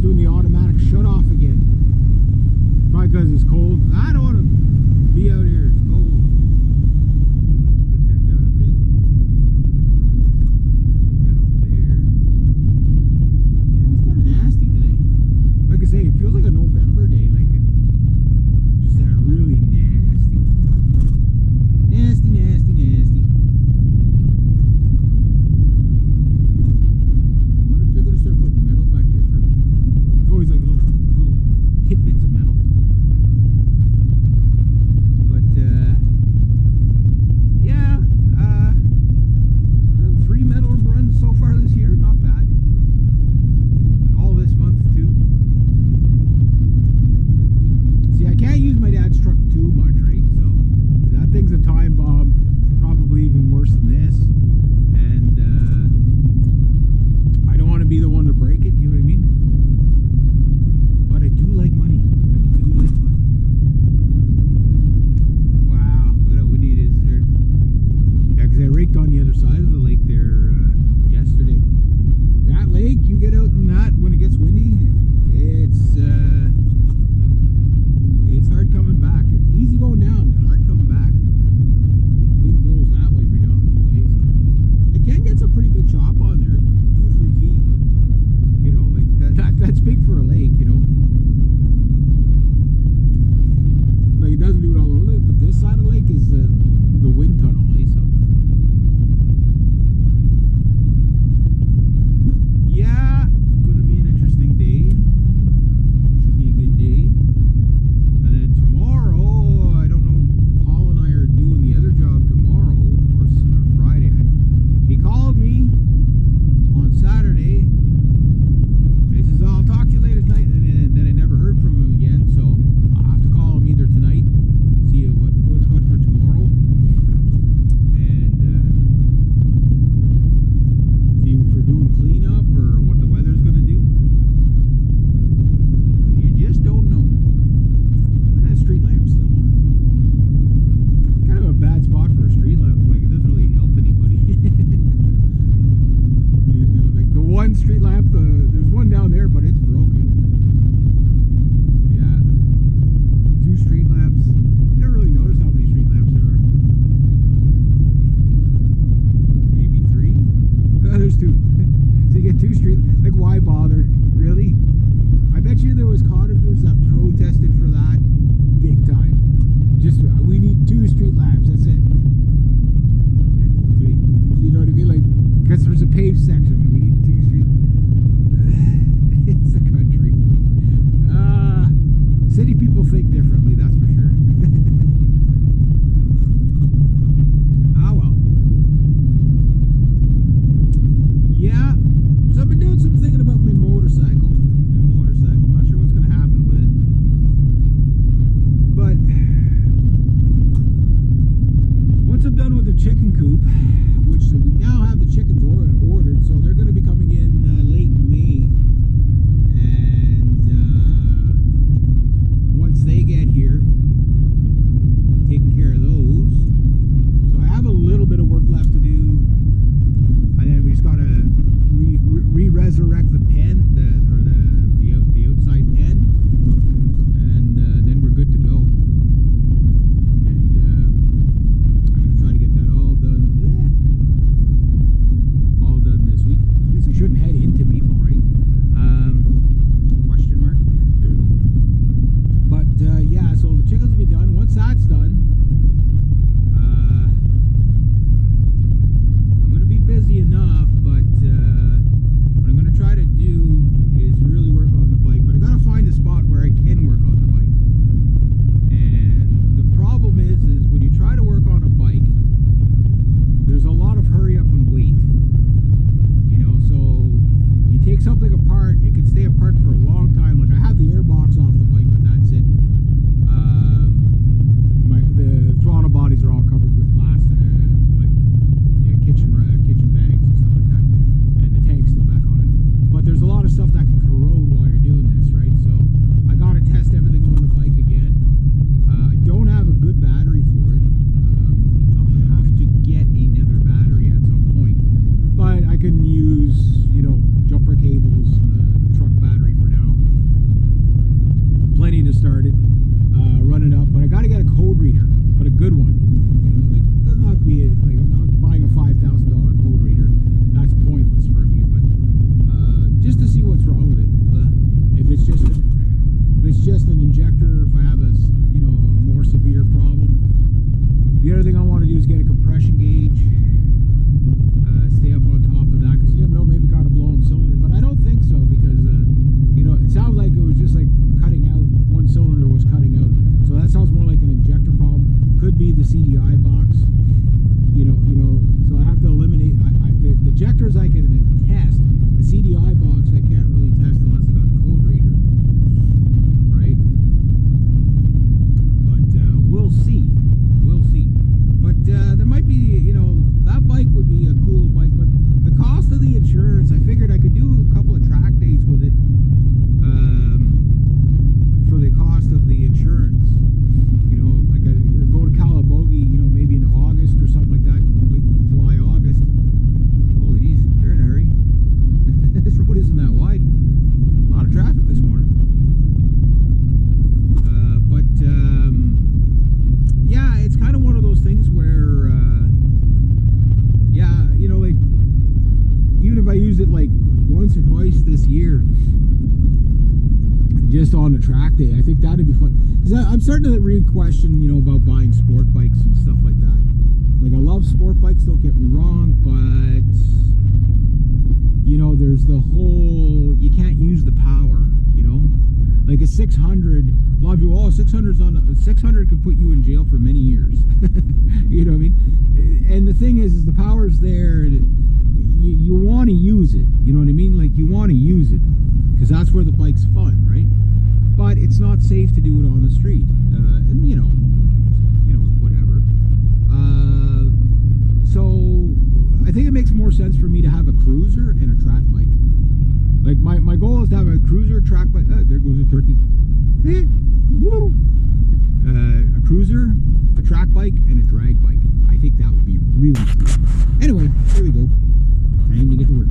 doing the automatic shut off again. Probably because it's cold. I don't want to be out here. It's cold. Put that down a bit. Put that over there. Yeah, it's kind of nasty today. Like I say, it feels like a November day. Like it just that really nasty. Nasty, nasty, nasty. What if they're going to start putting metal back there for me? There's always like little tidbits of metal. this year, just on a track day. I think that'd be fun. 'Cause I'm starting to really question, you know, about buying sport bikes and stuff like that. Like, I love sport bikes, don't get me wrong, but you know, there's the whole, you can't use the power, you know? Like a 600, a lot of people, oh, 600 could put you in jail for many years. You know what I mean? And the thing is the power's there, you want to use it, you know what I mean? Like, you want to use it, because that's where the bike's fun, right? But it's not safe to do it on the street, and you know, whatever. So I think it makes more sense for me to have a cruiser and a track bike. Like, my goal is to have a cruiser, track bike. There goes a turkey. A cruiser, a track bike, and a drag bike. I think that would be really cool. Anyway, here we go. Time to get to work.